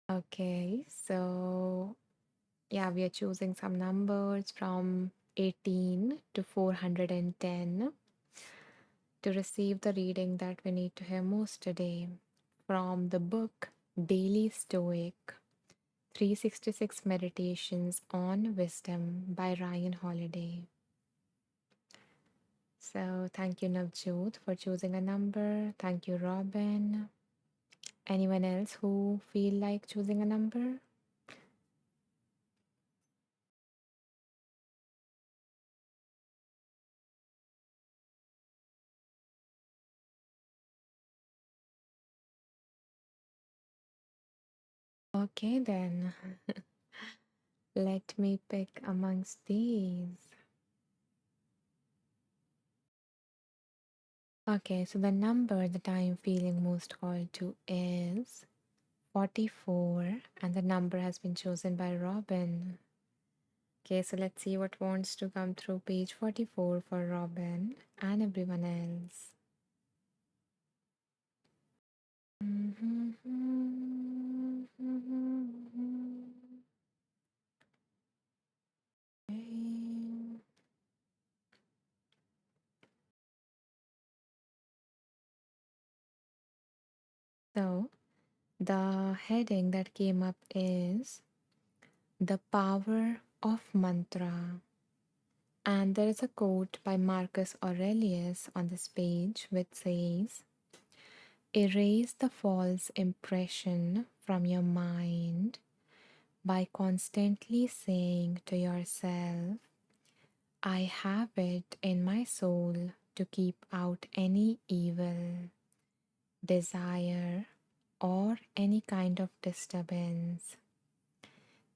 Okay, so yeah, we are choosing some numbers from 18 to 410 to receive the reading that we need to hear most today from the book Daily Stoic 366 Meditations on Wisdom by Ryan Holiday. So, thank you, Navjot, for choosing a number. Thank you, Robin. Anyone else who feel like choosing a number? Okay, then let me pick amongst these. Okay, so the number that I am feeling most called to is 44, and the number has been chosen by Robin. Okay, so let's see what wants to come through page 44 for Robin and everyone else. Okay. So, the heading that came up is The Power of Mantra. And there is a quote by Marcus Aurelius on this page which says, Erase the false impression from your mind by constantly saying to yourself, I have it in my soul to keep out any evil, desire, or any kind of disturbance.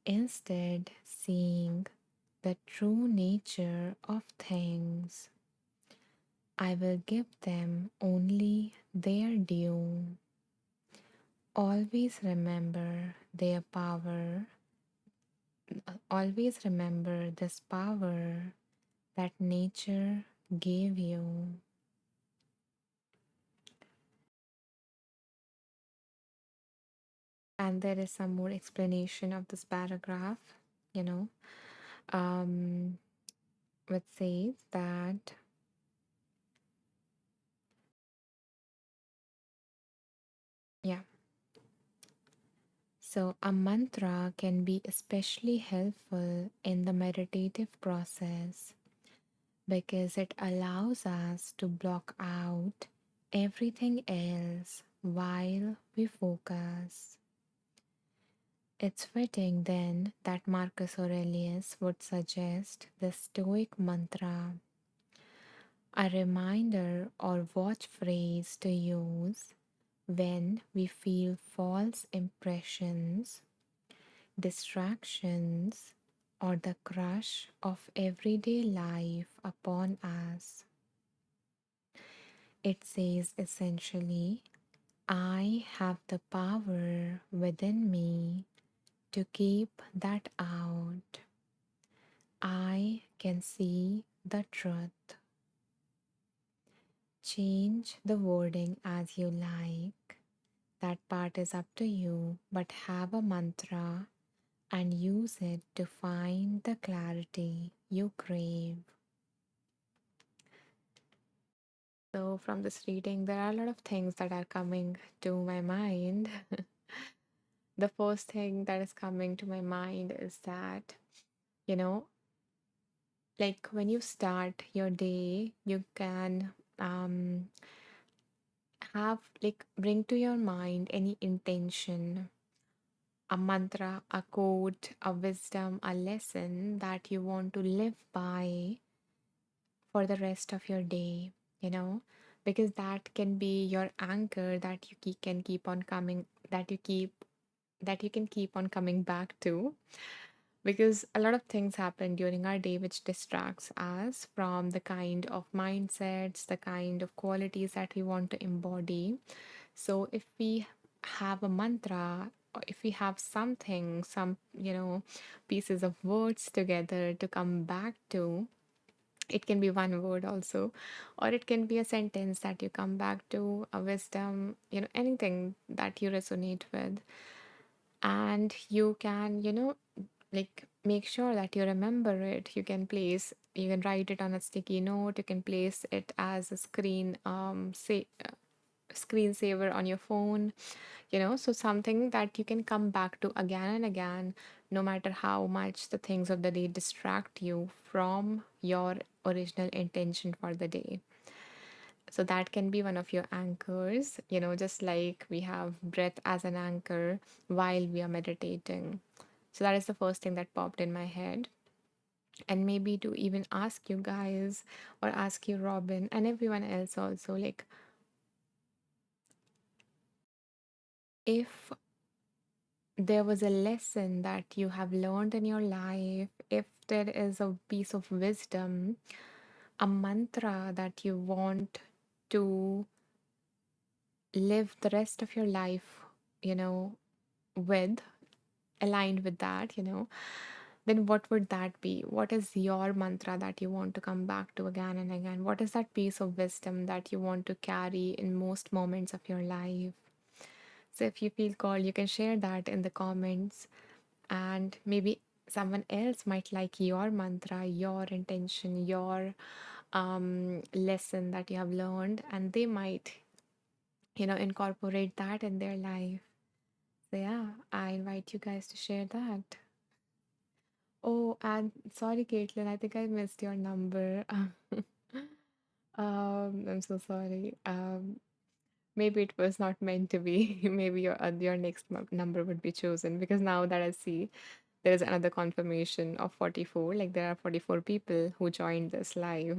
Instead, seeing the true nature of things, I will give them only their due. Always remember their power. Always remember this power that nature gave you. And there is some more explanation of this paragraph, you know, um, which says that, yeah, so a mantra can be especially helpful in the meditative process because it allows us to block out everything else while we focus. It's fitting then that Marcus Aurelius would suggest the Stoic mantra, a reminder or watch phrase to use when we feel false impressions, distractions, or the crush of everyday life upon us. It says essentially, I have the power within me to keep that out. I can see the truth. Change the wording as you like. That part is up to you, but have a mantra and use it to find the clarity you crave. So, from this reading, there are a lot of things that are coming to my mind. The first thing that is coming to my mind is that, you know, like when you start your day, you can have like bring to your mind any intention, a mantra, a quote, a wisdom, a lesson that you want to live by for the rest of your day, you know, because that can be your anchor that can keep on coming, that you can keep on coming back to, because a lot of things happen during our day which distracts us from the kind of mindsets, the kind of qualities that we want to embody. So if we have a mantra, or if we have something, some, pieces of words together to come back to, it can be one word also, or it can be a sentence that you come back to, a wisdom, anything that you resonate with. And you can, like make sure that you remember it. You can write it on a sticky note, you can place it as a screensaver on your phone, so something that you can come back to again and again, no matter how much the things of the day distract you from your original intention for the day. So that can be one of your anchors, just like we have breath as an anchor while we are meditating. So that is the first thing that popped in my head. And maybe to even ask you guys, or ask you, Robin, and everyone else also, like, if there was a lesson that you have learned in your life, if there is a piece of wisdom, a mantra that you want to live the rest of your life, you know, with, aligned with that, then what would that be? What is your mantra that you want to come back to again and again? What is that piece of wisdom that you want to carry in most moments of your life? So if you feel called, you can share that in the comments, and maybe someone else might like your mantra, your intention, your lesson that you have learned, and they might, incorporate that in their life. So yeah, I invite you guys to share that. Oh, and sorry, Caitlin, I think I missed your number. I'm so sorry. Maybe it was not meant to be. Maybe your next number would be chosen, because now that I see there is another confirmation of 44. Like there are 44 people who joined this live.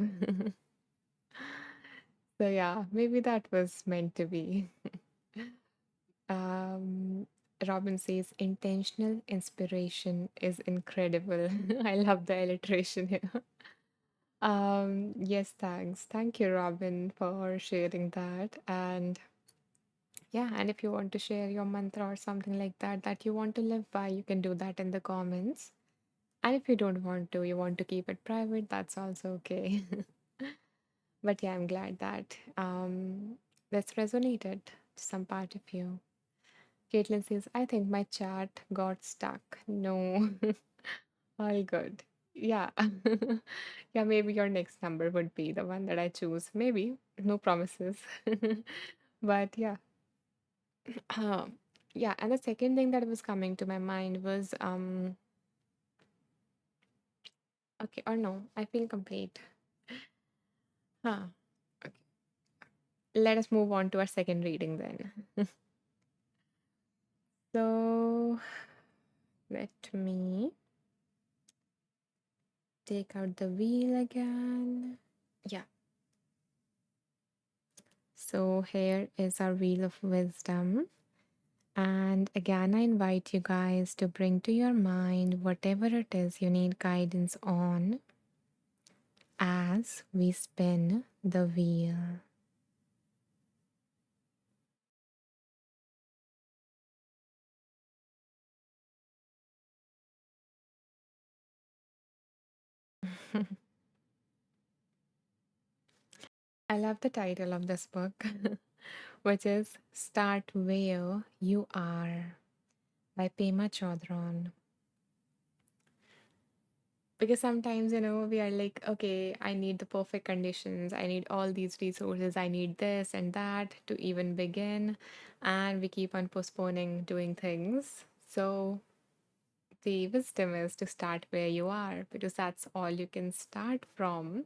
So yeah, maybe that was meant to be. Um, Robin says intentional inspiration is incredible. I love the alliteration here. Yes, thanks. Thank you, Robin, for sharing that. And yeah, and if you want to share your mantra or something like that that you want to live by, you can do that in the comments. And if you don't want to, you want to keep it private, that's also okay. But yeah, I'm glad that this resonated to some part of you. Caitlin says, I think my chat got stuck. No, all good. Yeah. Yeah, maybe your next number would be the one that I choose. Maybe. No promises. But yeah. Yeah, and the second thing that was coming to my mind was okay, or no, I feel complete. Huh. Okay. Let us move on to our second reading then. So let me take out the wheel again. Yeah. So here is our wheel of wisdom. And again, I invite you guys to bring to your mind whatever it is you need guidance on as we spin the wheel. I love the title of this book, which is Start Where You Are by Pema Chödrön. Because sometimes, we are like, okay, I need the perfect conditions, I need all these resources, I need this and that to even begin. And we keep on postponing doing things. So the wisdom is to start where you are, because that's all you can start from.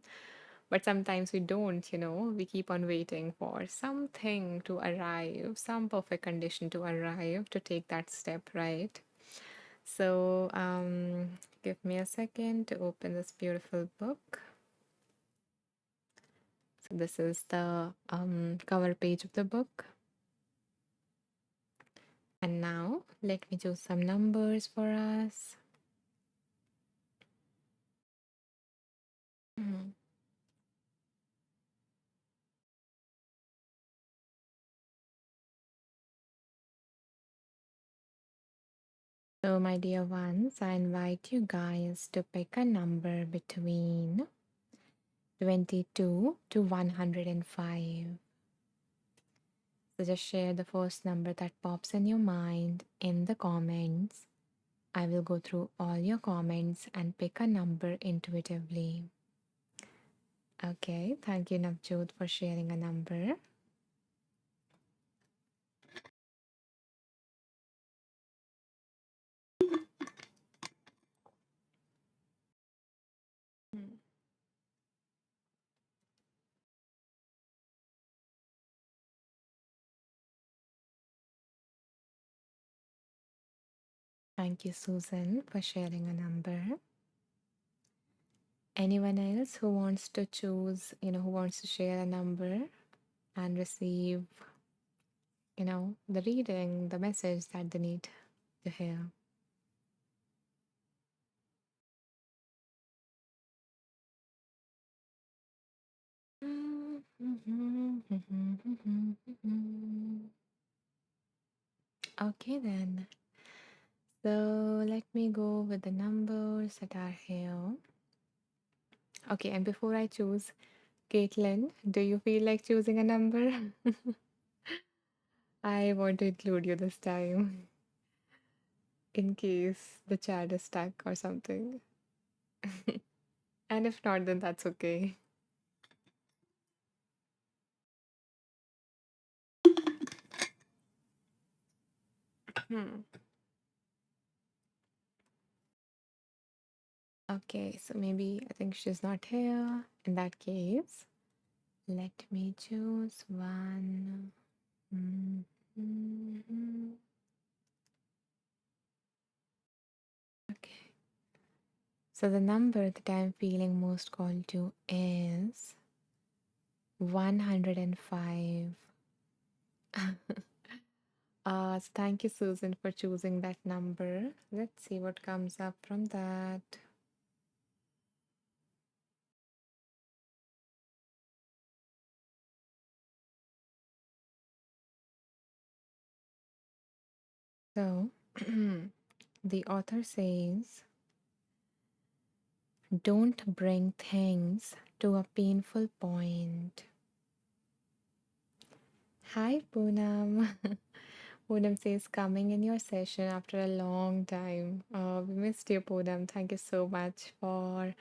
But sometimes we don't, we keep on waiting for something to arrive, some perfect condition to arrive to take that step, right? So, give me a second to open this beautiful book. So, this is the cover page of the book. And now, let me choose some numbers for us. Mhm. So, my dear ones, I invite you guys to pick a number between 22 to 105. So just share the first number that pops in your mind in the comments. I will go through all your comments and pick a number intuitively. Okay, thank you, Navjot, for sharing a number. Hmm. Thank you, Susan, for sharing a number. Anyone else who wants to choose, who wants to share a number and receive, the reading, the message that they need to hear? Okay, then. So let me go with the numbers that are here. Okay, and before I choose, Caitlin, do you feel like choosing a number? I want to include you this time in case the chat is stuck or something. And if not, then that's okay. Hmm. Okay, so maybe I think she's not here. In that case, let me choose one. Mhm. Okay, so the number that I'm feeling most called to is 105. So thank you, Susan, for choosing that number. Let's see what comes up from that. So, the author says, don't bring things to a painful point. Hi, Poonam. Poonam says, coming in your session after a long time. We missed you, Poonam. Thank you so much for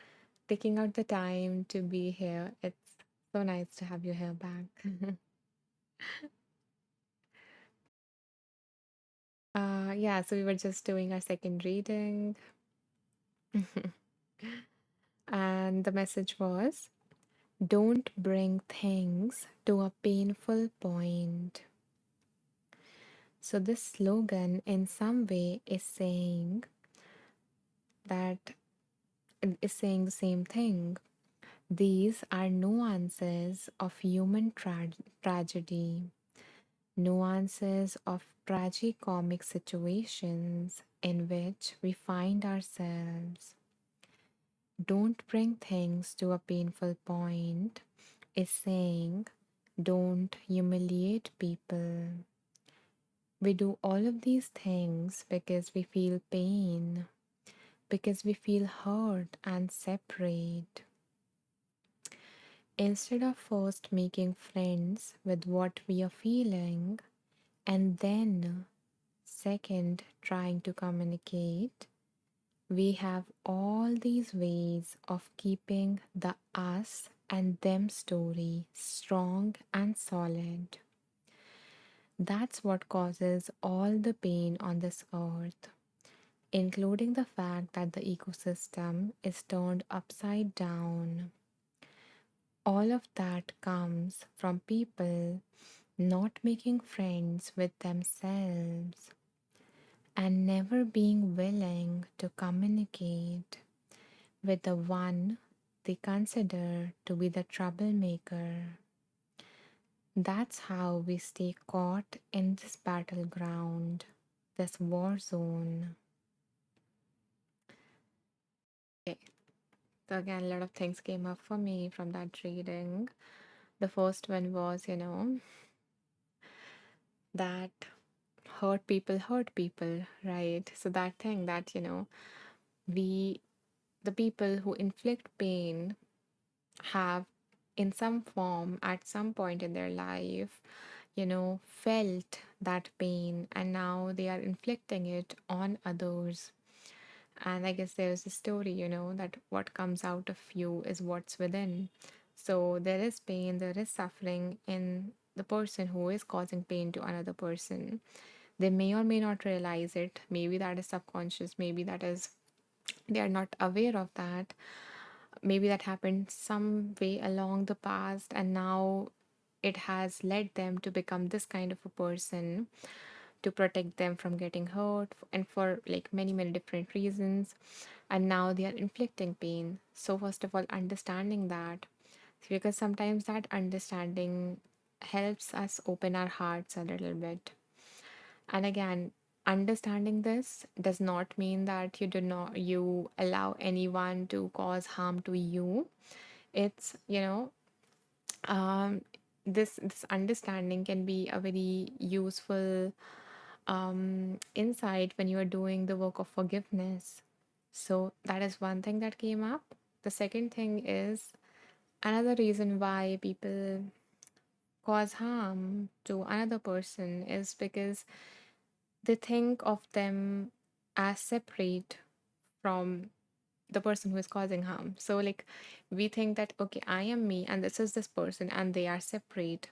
taking out the time to be here. It's so nice to have you here back. Yeah, so we were just doing our second reading, and the message was, don't bring things to a painful point. So, this slogan in some way that is saying the same thing. These are nuances of human tragedy, nuances of tragicomic situations in which we find ourselves. Don't bring things to a painful point is saying don't humiliate people. We do all of these things because we feel pain, because we feel hurt and separate. Instead of first making friends with what we are feeling and then, second, trying to communicate, we have all these ways of keeping the us and them story strong and solid. That's what causes all the pain on this earth, including the fact that the ecosystem is turned upside down. All of that comes from people not making friends with themselves and never being willing to communicate with the one they consider to be the troublemaker. That's how we stay caught in this battleground, this war zone. Okay, so again, a lot of things came up for me from that reading. The first one was, that hurt people, right? So that thing that, we, the people who inflict pain, have in some form at some point in their life felt that pain and now they are inflicting it on others. And I guess there's a story, that what comes out of you is what's within. So there is pain, there is suffering in the person who is causing pain to another person. They may or may not realize it. Maybe that is subconscious, maybe that is they are not aware of that. Maybe that happened some way along the past, and now it has led them to become this kind of a person to protect them from getting hurt and for like many, many different reasons. And now they are inflicting pain. So, first of all, understanding that, because sometimes that understanding helps us open our hearts a little bit. And again, understanding this does not mean that you allow anyone to cause harm to you. It's, um, this understanding can be a very useful insight when you are doing the work of forgiveness. So that is one thing that came up. The second thing is another reason why people cause harm to another person is because they think of them as separate from the person who is causing harm. So, like, we think that, okay, I am me and this is this person and they are separate.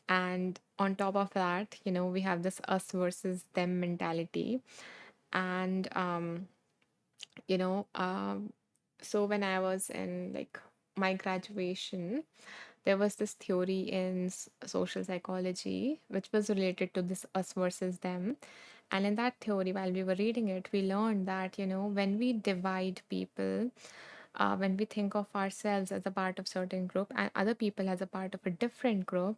And on top of that, we have this us versus them mentality. And, you know, um, so when I was in like my graduation, there was this theory in social psychology which was related to this us versus them. And in that theory, while we were reading it, we learned that, when we divide people, when we think of ourselves as a part of certain group and other people as a part of a different group,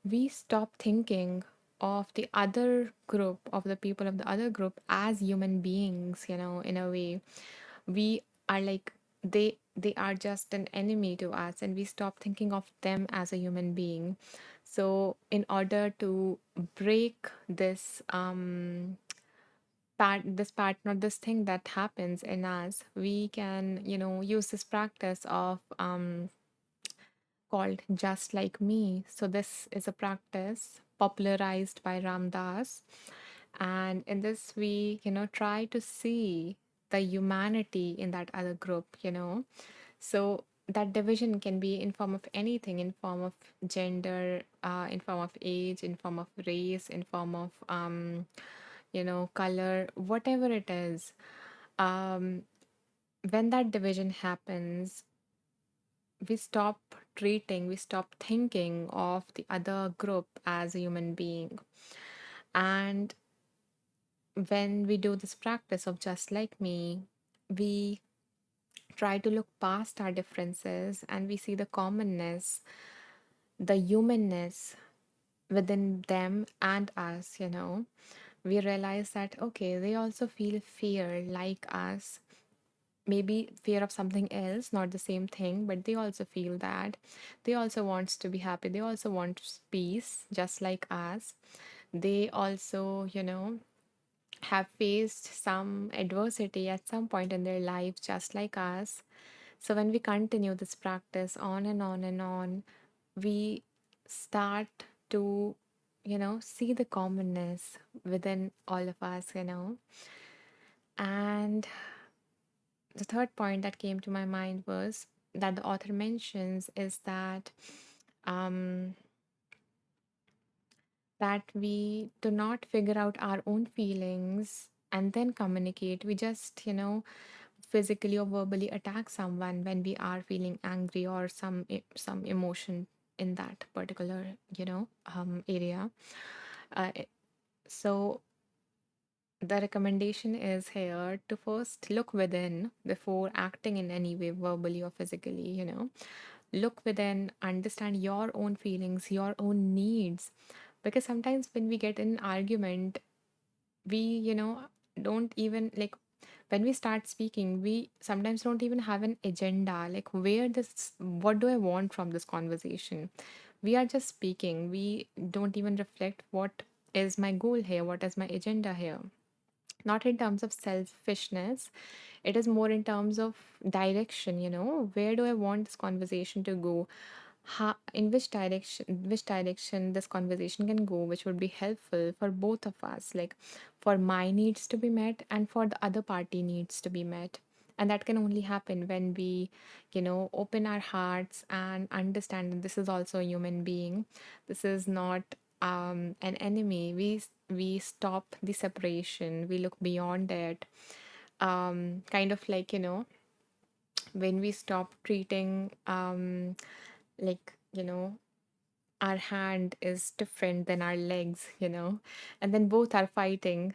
we stop thinking of the other group, of the people of the other group as human beings, in a way. We are like, they are just an enemy to us, and we stop thinking of them as a human being. So in order to break this pattern or this thing that happens in us, we can use this practice of called Just Like Me. So, this is a practice popularized by Ram Dass. And in this, we, try to see the humanity in that other group, So, that division can be in form of anything, in form of gender, in form of age, in form of race, in form of, color, whatever it is. Um, when that division happens, we stop thinking of the other group as a human being. And when we do this practice of Just Like Me, we try to look past our differences and we see the commonness, the humanness within them and us, We realize that, okay, they also feel fear like us, maybe fear of something else, not the same thing, but they also feel that. They also want to be happy. They also want peace, just like us. They also, have faced some adversity at some point in their life, just like us. So when we continue this practice on and on and on, we start to, see the commonness within all of us, And the third point that came to my mind was that the author mentions is um, that we do not figure out our own feelings and then communicate. We just, physically or verbally attack someone when we are feeling angry or some emotion in that particular, area. Uh, it- so the recommendation is here to first look within before acting in any way, verbally or physically, Look within, understand your own feelings, your own needs. Because sometimes when we get in an argument, we, don't even like when we start speaking, we sometimes don't even have an agenda, like what do I want from this conversation? We are just speaking. We don't even reflect what is my goal here, what is my agenda here, not in terms of selfishness. It is more in terms of direction, where do I want this conversation to go? in which direction this conversation can go, which would be helpful for both of us, like for my needs to be met and for the other party needs to be met. And that can only happen when we, open our hearts and understand that this is also a human being. This is not an enemy. We stop the separation, we look beyond it. Kind of like, when we stop treating, like, our hand is different than our legs, and then both are fighting.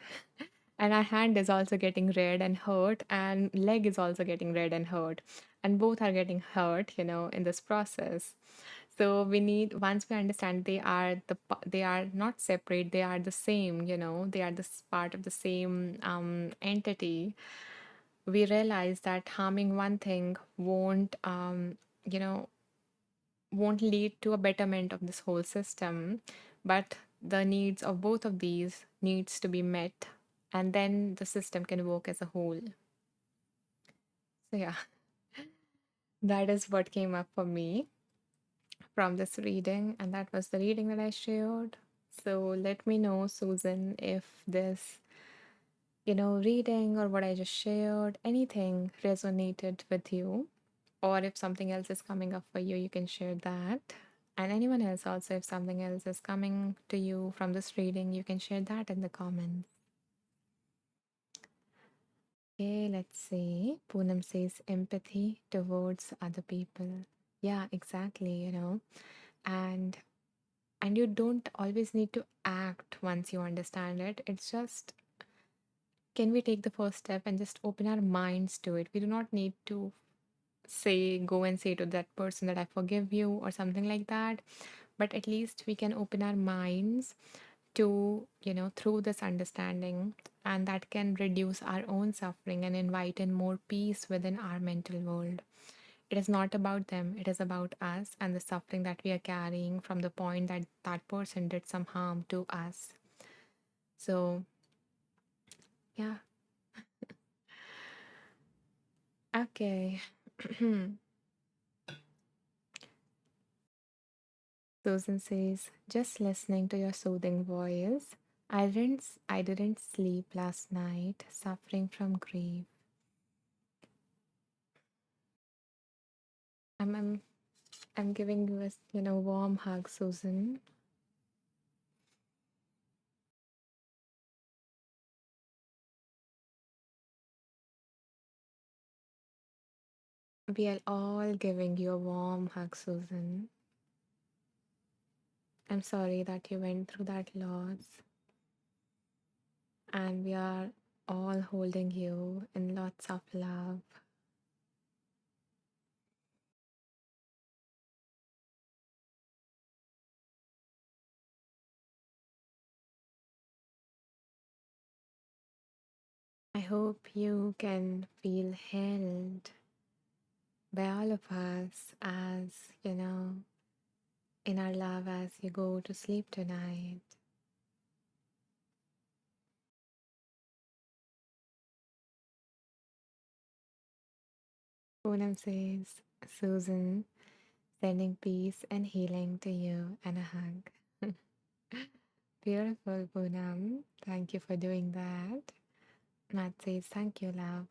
And our hand is also getting red and hurt, and leg is also getting red and hurt, and both are getting hurt, in this process. So we need, once we understand they are not separate, they are the same, they are this part of the same entity. We realize that harming one thing you know won't lead to a betterment of this whole system, but the needs of both of these needs to be met, and then the system can work as a whole. So yeah, that is what came up for me from this reading, and that was the reading that I shared. So let me know, Susan, if this, reading or what I just shared, anything resonated with you, or if something else is coming up for you, you can share that. And anyone else also, if something else is coming to you from this reading, you can share that in the comments. Okay, let's see. Poonam says empathy towards other people. Yeah, exactly, And and you don't always need to act once you understand it. It's just, can we take the first step and just open our minds to it? We do not need to go and say to that person that I forgive you or something like that, but at least we can open our minds to, through this understanding, and that can reduce our own suffering and invite in more peace within our mental world. It is not about them, it is about us and the suffering that we are carrying from the point that that person did some harm to us. So yeah. Okay. Susan says, just listening to your soothing voice. I didn't sleep last night, suffering from grief. I'm giving you a, warm hug, Susan. We are all giving you a warm hug, Susan. I'm sorry that you went through that loss, and we are all holding you in lots of love. I hope you can feel held by all of us, as in our love, as you go to sleep tonight. Poonam says, Susan, sending peace and healing to you and a hug. Beautiful, Poonam. Thank you for doing that. Matt says, thank you, love.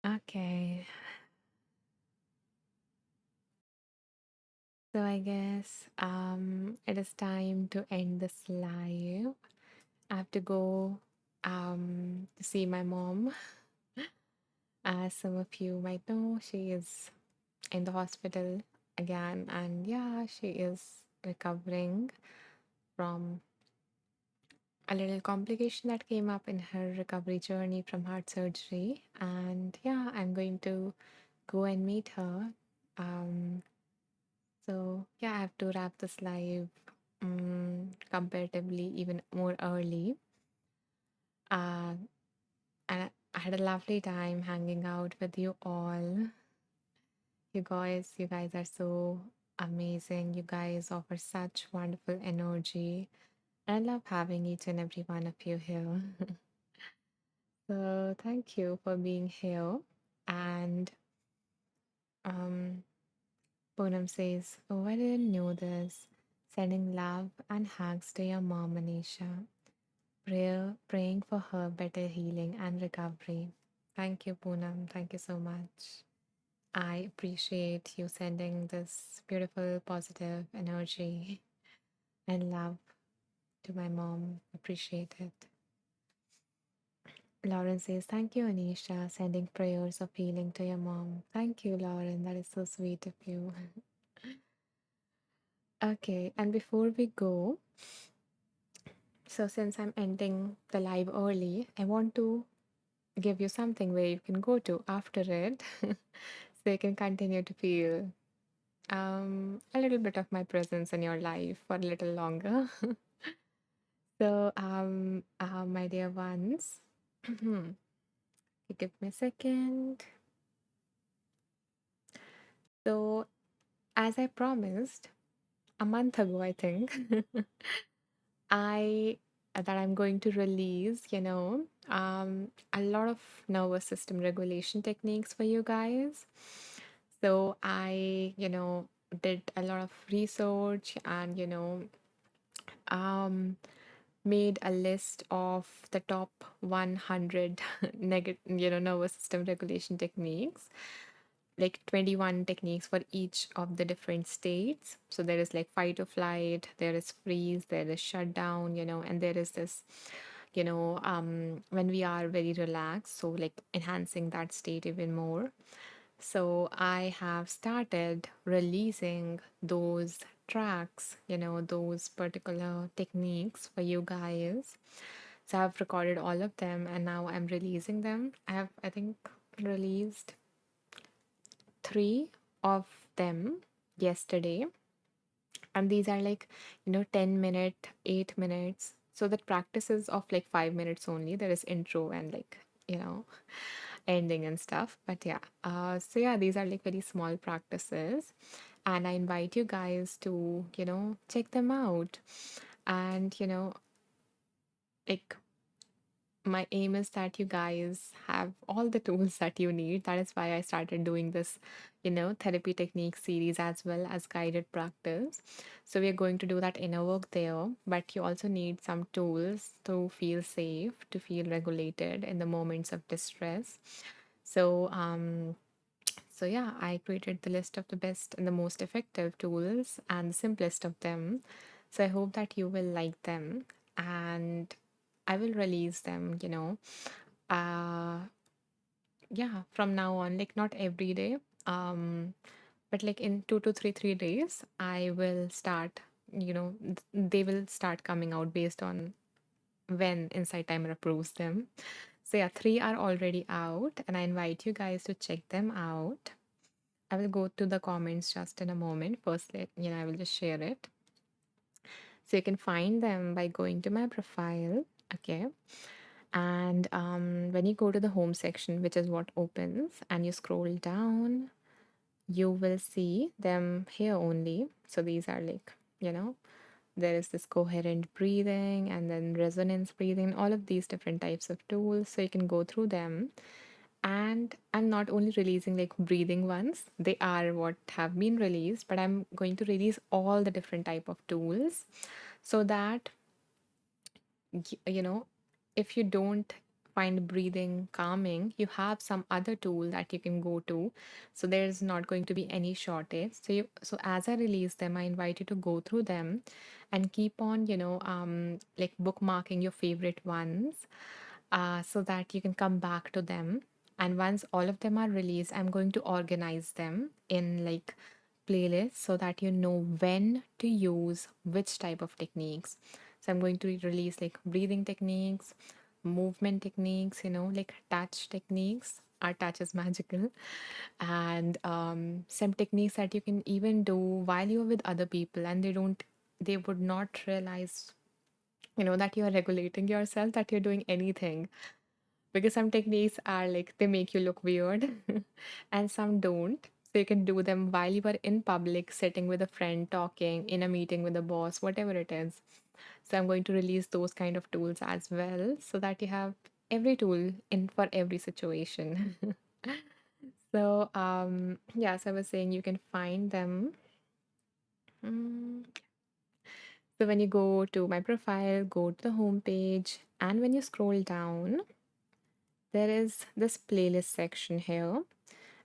Okay, so I guess it is time to end this live. I have to go to see my mom. As some of you might know, she is in the hospital again, and yeah, she is recovering from a little complication that came up in her recovery journey from heart surgery. And yeah, I'm going to go and meet her. Um, so yeah, I have to wrap this live comparatively even more early. Uh, and I had a lovely time hanging out with you all. You guys are so amazing. You guys offer such wonderful energy. I love having each and every one of you here. So thank you for being here. And um, Poonam says, "Oh, I didn't know this. Sending love and hugs to your mom, Anisha. Praying for her better healing and recovery." Thank you, Poonam. Thank you so much. I appreciate you sending this beautiful, positive energy and love to my mom. Appreciate it. Lauren says, "Thank you, Anisha, sending prayers of healing to your mom." Thank you, Lauren. That is so sweet of you. Okay, and before we go, so since I'm ending the live early, I want to give you something where you can go to after it so you can continue to feel a little bit of my presence in your life for a little longer. So, my dear ones, give me a second. So, as I promised a month ago, I think, I that I'm going to release, a lot of nervous system regulation techniques for you guys. So I, did a lot of research and, um, made a list of the top 100 nervous system regulation techniques, like 21 techniques for each of the different states. So there is like fight or flight, there is freeze, there is shutdown, and there is this, when we are very relaxed, so like enhancing that state even more. So I have started releasing those tracks, those particular techniques for you guys. So I've recorded all of them and now I'm releasing them. I think, released three of them yesterday. And these are like, 10-minute, 8 minutes. So that practice is of like 5 minutes only. There is intro and like, ending and stuff. But yeah, so yeah, these are like very small practices. And I invite you guys to, check them out. And, like my aim is that you guys have all the tools that you need. That is why I started doing this, therapy technique series as well as guided practice. So we are going to do that inner work there, but you also need some tools to feel safe, to feel regulated in the moments of distress. So, so yeah, I created the list of the best and the most effective tools and the simplest of them. So I hope that you will like them and I will release them, uh yeah, from now on, like not every day. But like in 2 to 3 days, I will start, they will start coming out based on when Insight Timer approves them. So yeah, three are already out, and I invite you guys to check them out. I will go to the comments just in a moment. First, I will just share it. So you can find them by going to my profile. Okay. And when you go to the home section, which is what opens, and you scroll down, you will see them here only. So these are like, there is this coherent breathing and then resonance breathing, all of these different types of tools. So you can go through them. And I'm not only releasing like breathing ones, they are what have been released, but I'm going to release all the different type of tools so that you know, if you don't find breathing calming, you have some other tool that you can go to. So there's not going to be any shortage. So as I release them, I invite you to go through them and keep on, like bookmarking your favorite ones, so that you can come back to them. And once all of them are released, I'm going to organize them in like playlists so that you know when to use which type of techniques. So I'm going to release like breathing techniques, movement techniques, like touch techniques. Our touch is magical. And some techniques that you can even do while you're with other people and they would not realize, that you're regulating yourself, that you're doing anything. Because some techniques are like they make you look weird and some don't. So you can do them while you are in public, sitting with a friend, talking, in a meeting with a boss, whatever it is. So I'm going to release those kind of tools as well so that you have every tool in for every situation. So yeah, so I was saying you can find them. Mm, So when you go to my profile, go to the home page, and when you scroll down, there is this playlist section here,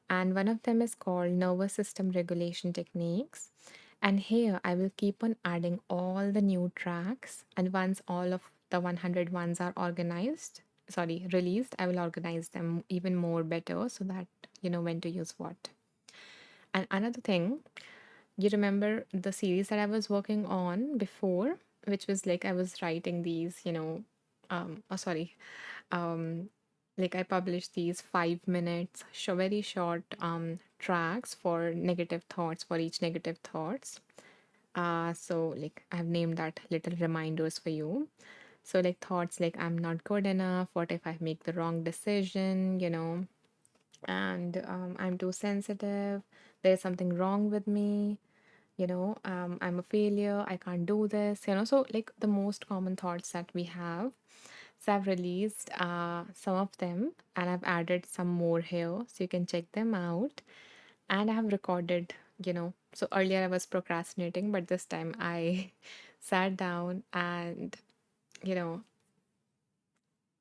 and one of them is called Nervous System Regulation Techniques. And here I will keep on adding all the new tracks, and once all of the 100 ones are organized, sorry, released, I will organize them even more better so that you know when to use what. And another thing, you remember the series that I was working on before, which was like I was writing these, oh, sorry, um, like I published these 5 minutes, very short tracks for negative thoughts for each negative thoughts. So like I've named that little reminders for you. So like thoughts like I'm not good enough, what if I make the wrong decision, and I'm too sensitive, there's something wrong with me, I'm a failure, I can't do this, so like the most common thoughts that we have. So I've released some of them and I've added some more here so you can check them out. And I have recorded, so earlier I was procrastinating, but this time I sat down and, you know,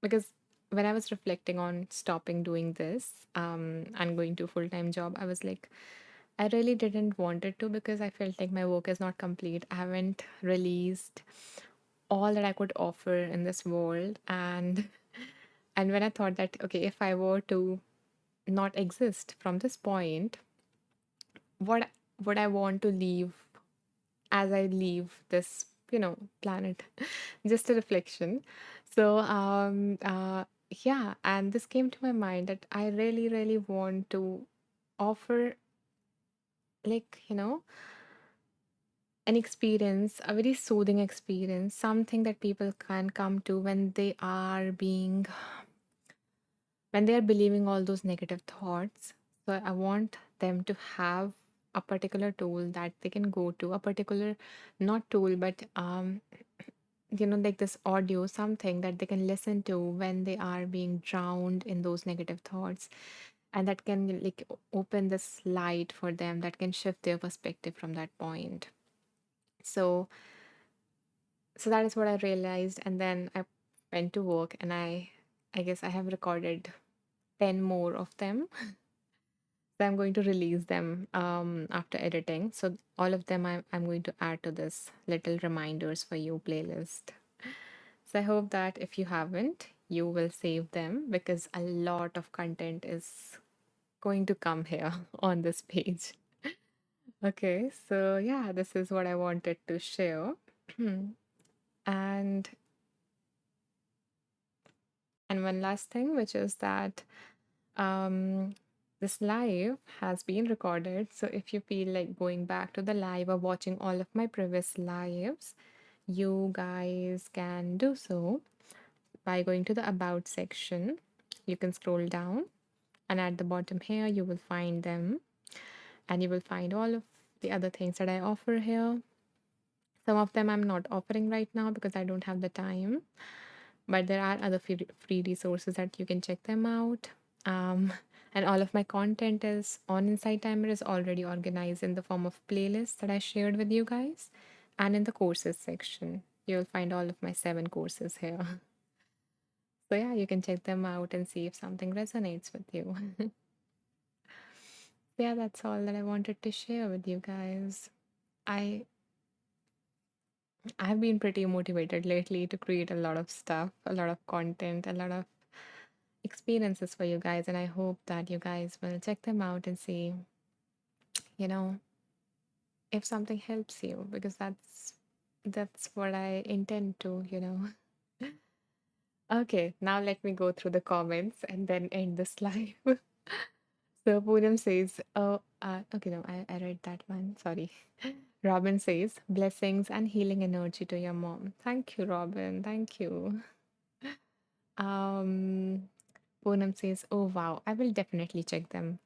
because when I was reflecting on stopping doing this and going to a full-time job, I was like, I really didn't want it to because I felt like my work is not complete. I haven't released all that I could offer in this world. And when I thought that, okay, if I were to not exist from this point, what would I want to leave as I leave this, planet? Just a reflection. So, yeah, and this came to my mind that I really, really want to offer, like, an experience, a very soothing experience, something that people can come to when they are believing all those negative thoughts. So I want them to have a particular tool that they can go to, a particular, not tool, but like this audio, something that they can listen to when they are being drowned in those negative thoughts, and that can like open this light for them that can shift their perspective from that point. So so that is what I realized, and then I went to work, and I guess I have recorded 10 more of them. So I'm going to release them after editing. So all of them I'm going to add to this little reminders for you playlist. So I hope that if you haven't, you will save them because a lot of content is going to come here on this page. Okay, so yeah, this is what I wanted to share. and and one last thing, which is that um this live has been recorded. So if you feel like going back to the live or watching all of my previous lives, you guys can do so by going to the about section. You can scroll down, and at the bottom here, you will find them, and you will find all of the other things that I offer here. Some of them I'm not offering right now because I don't have the time, but there are other free resources that you can check them out. Um, and all of my content is on Insight Timer is already organized in the form of playlists that I shared with you guys, and in the courses section. You'll find all of my 7 courses here. So yeah, you can check them out and see if something resonates with you. Yeah, that's all that I wanted to share with you guys. I I've been pretty motivated lately to create a lot of stuff, a lot of content, a lot of experiences for you guys, and I hope that you guys will check them out and see, you know, if something helps you because that's what I intend to. Okay, now let me go through the comments and then end this live. So Poonam says, oh, okay, no, I read that one. Sorry. Robin says, blessings and healing energy to your mom. Thank you, Robin. Thank you. Um, Poonam says, oh, wow, I will definitely check them.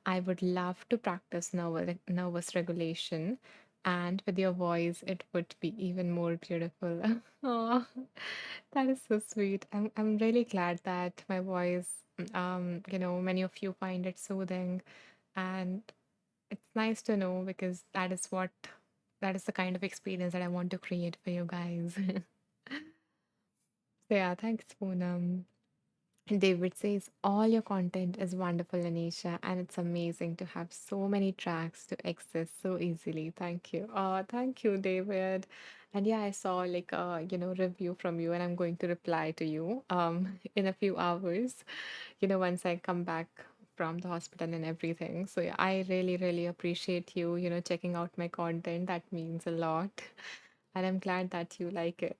I would love to practice nervous regulation, and with your voice, it would be even more beautiful. Oh, that is so sweet. I'm really glad that my voice, many of you find it soothing, and it's nice to know because that is the kind of experience that I want to create for you guys. So yeah, thanks, Poonam. David says, all your content is wonderful, Anisha, and it's amazing to have so many tracks to access so easily. Thank you. Thank you, David. And yeah, I saw like a review from you, and I'm going to reply to you in a few hours, once I come back from the hospital and everything. So yeah, I really, really appreciate you, checking out my content. That means a lot. And I'm glad that you like it.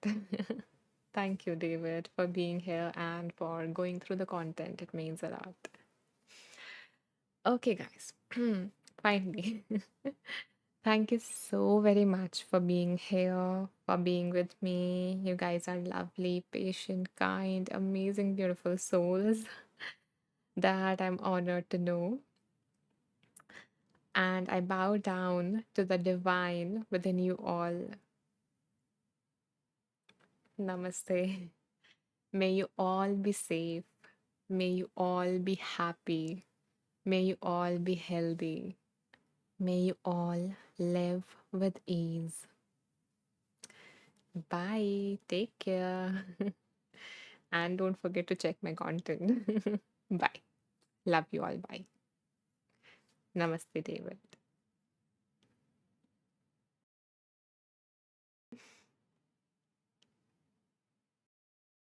Thank you, David, for being here and for going through the content. It means a lot. Okay, guys, finally. Thank you so very much for being here, for being with me. You guys are lovely, patient, kind, amazing, beautiful souls that I'm honored to know. And I bow down to the divine within you all. Namaste. May you all be safe. May you all be happy. May you all be healthy. May you all live with ease. Bye. Take care. And don't forget to check my content. Bye. Love you all. Bye. Namaste, David.